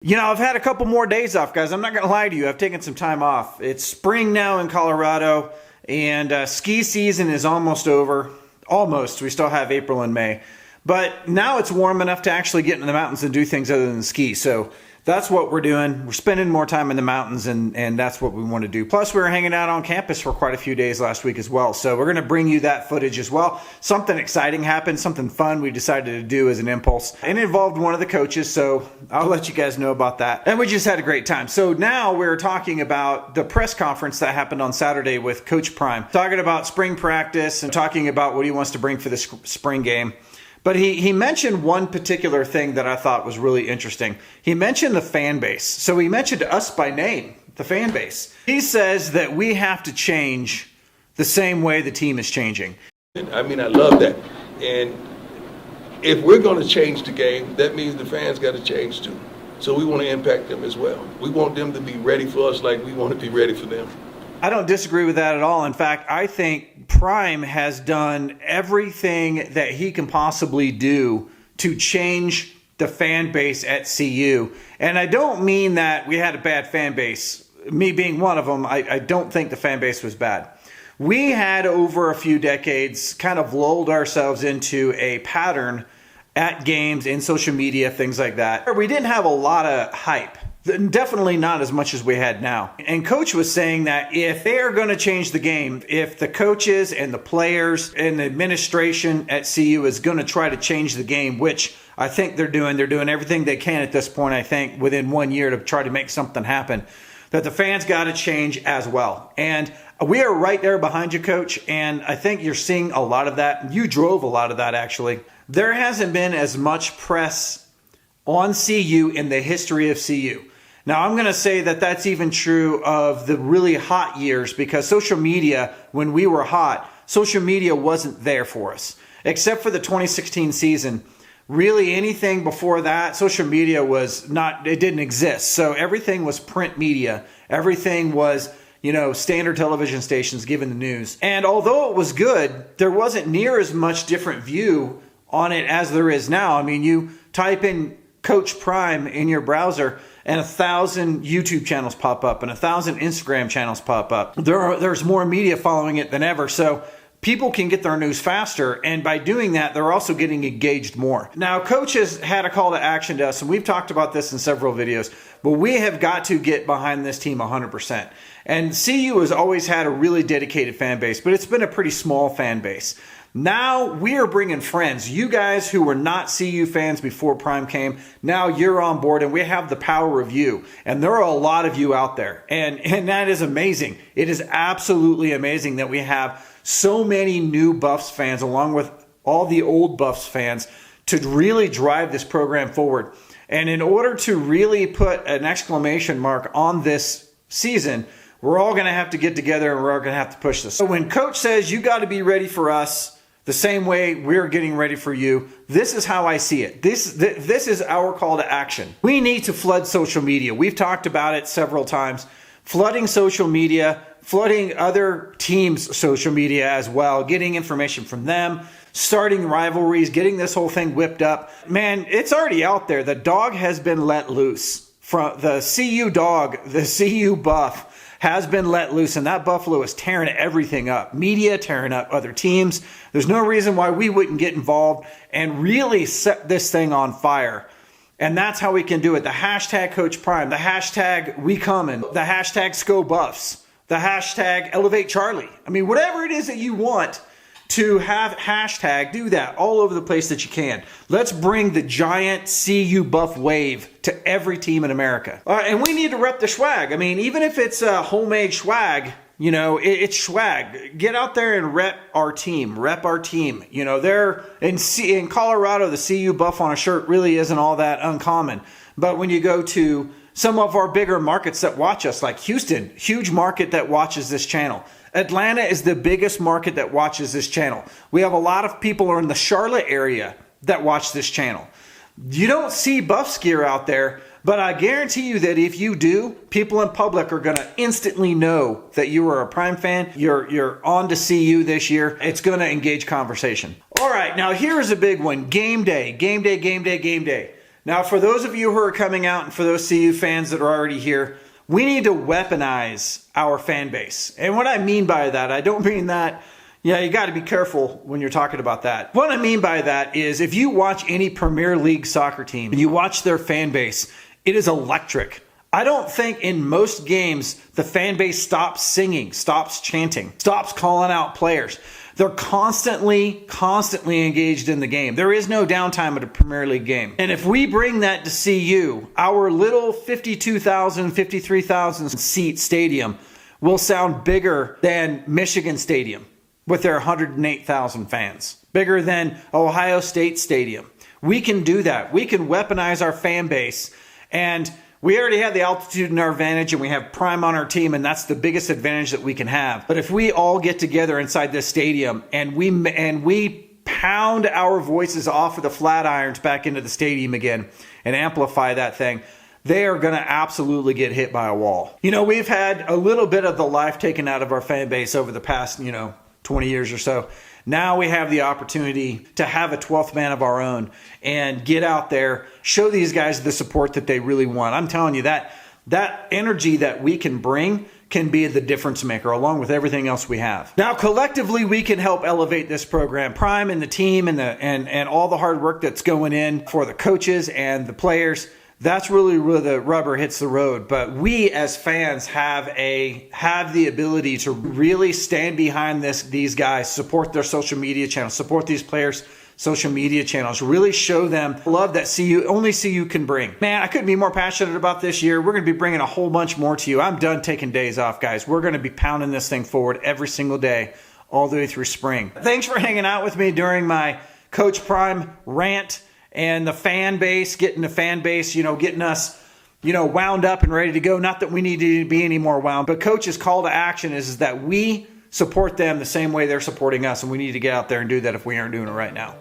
You know, I've had a couple more days off, guys. I'm not going to lie to you. I've taken some time off. It's spring now in Colorado, and ski season is almost over. Almost. We still have April and May. But now it's warm enough to actually get in the mountains and do things other than ski. So that's what we're doing. We're spending more time in the mountains, and that's what we want to do. Plus, we were hanging out on campus for quite a few days last week as well. So we're going to bring you that footage as well. Something exciting happened, something fun we decided to do as an impulse. And it involved one of the coaches, so I'll let you guys know about that. And we just had a great time. So now we're talking about the press conference that happened on Saturday with Coach Prime. Talking about spring practice and talking about what he wants to bring for the spring game. But he mentioned one particular thing that I thought was really interesting. He mentioned the fan base. So he mentioned us by name, the fan base. He says that we have to change the same way the team is changing. I mean, I love that. And if we're going to change the game, that means the fans got to change too. So we want to impact them as well. We want them to be ready for us like we want to be ready for them. I don't disagree with that at all. In fact, I think Prime has done everything that he can possibly do to change the fan base at CU. And I don't mean that we had a bad fan base. Me being one of them, I don't think the fan base was bad. We had, over a few decades, kind of lulled ourselves into a pattern at games, in social media, things like that. We didn't have a lot of hype. Definitely not as much as we had now. And Coach was saying that if they are going to change the game, if the coaches and the players and the administration at CU is going to try to change the game, which I think they're doing everything they can at this point, I think, within 1 year to try to make something happen, that the fans got to change as well. And we are right there behind you, Coach, and I think you're seeing a lot of that. You drove a lot of that, actually. There hasn't been as much press on CU in the history of CU. Now, I'm going to say that that's even true of the really hot years, because social media, when we were hot, social media wasn't there for us. Except for the 2016 season, really anything before that, social media was not, it didn't exist. So everything was print media. Everything was, standard television stations giving the news. And although it was good, there wasn't near as much different view on it as there is now. I mean, you type in Coach Prime in your browser, and 1,000 YouTube channels pop up and 1,000 Instagram channels pop up. There's more media following it than ever, so people can get their news faster, and by doing that, they're also getting engaged more. Now, Coach has had a call to action to us, and we've talked about this in several videos, but we have got to get behind this team 100%. And CU has always had a really dedicated fan base, but it's been a pretty small fan base. Now we are bringing friends. You guys who were not CU fans before Prime came, now you're on board, and we have the power of you. And there are a lot of you out there. And that is amazing. It is absolutely amazing that we have so many new Buffs fans, along with all the old Buffs fans, to really drive this program forward. And in order to really put an exclamation mark on this season, we're all going to have to get together, and we're all going to have to push this. So when Coach says you got to be ready for us, the same way we're getting ready for you, this is how I see it. This is our call to action. We need to flood social media. We've talked about it several times. Flooding social media, flooding other teams' social media as well, getting information from them, starting rivalries, getting this whole thing whipped up. Man, it's already out there. The dog has been let loose. From the CU dog, the CU Buff, has been let loose, and that Buffalo is tearing everything up. Media tearing up other teams. There's no reason why we wouldn't get involved and really set this thing on fire. And that's how we can do it. The hashtag Coach Prime, the hashtag We Comin', the hashtag Sco Buffs, the hashtag Elevate Charlie. I mean, whatever it is that you want to have hashtag, do that all over the place that you can. Let's bring the giant CU Buff wave to every team in America. And we need to rep the swag. I mean, even if it's a homemade swag, it's swag. Get out there and rep our team. Rep our team. They're in Colorado, the CU Buff on a shirt really isn't all that uncommon. But when you go to some of our bigger markets that watch us, like Houston, huge market that watches this channel. Atlanta is the biggest market that watches this channel. We have a lot of people in the Charlotte area that watch this channel. You don't see Buffs gear out there, but I guarantee you that if you do, people in public are going to instantly know that you are a Prime fan. You're on to CU this year. It's going to engage conversation. All right, now here's a big one. Game day, game day, game day, game day. Now, for those of you who are coming out and for those CU fans that are already here, we need to weaponize our fan base. And what I mean by that, I don't mean that, yeah, you got to be careful when you're talking about that. What I mean by that is if you watch any Premier League soccer team and you watch their fan base, it is electric. I don't think in most games the fan base stops singing, stops chanting, stops calling out players. They're constantly engaged in the game. There is no downtime at a Premier League game. And if we bring that to CU, our little 52,000, 53,000 seat stadium will sound bigger than Michigan Stadium with their 108,000 fans. Bigger than Ohio State Stadium. We can do that. We can weaponize our fan base. And we already have the altitude in our advantage, and we have Prime on our team, and that's the biggest advantage that we can have. But if we all get together inside this stadium and we pound our voices off of the Flatirons back into the stadium again and amplify that thing, they are going to absolutely get hit by a wall. You know, we've had a little bit of the life taken out of our fan base over the past, 20 years or so. Now we have the opportunity to have a 12th man of our own and get out there, show these guys the support that they really want. I'm telling you that energy that we can bring can be the difference maker along with everything else we have. Now, collectively, we can help elevate this program. Prime and the team and all the hard work that's going in for the coaches and the players. That's really where the rubber hits the road. But we as fans have the ability to really stand behind these guys, support their social media channels, support these players' social media channels, really show them love that only CU can bring. Man, I couldn't be more passionate about this year. We're going to be bringing a whole bunch more to you. I'm done taking days off, guys. We're going to be pounding this thing forward every single day, all the way through spring. Thanks for hanging out with me during my Coach Prime rant. And the fan base, getting us, wound up and ready to go. Not that we need to be any more wound, but Coach's call to action is that we support them the same way they're supporting us. And we need to get out there and do that if we aren't doing it right now.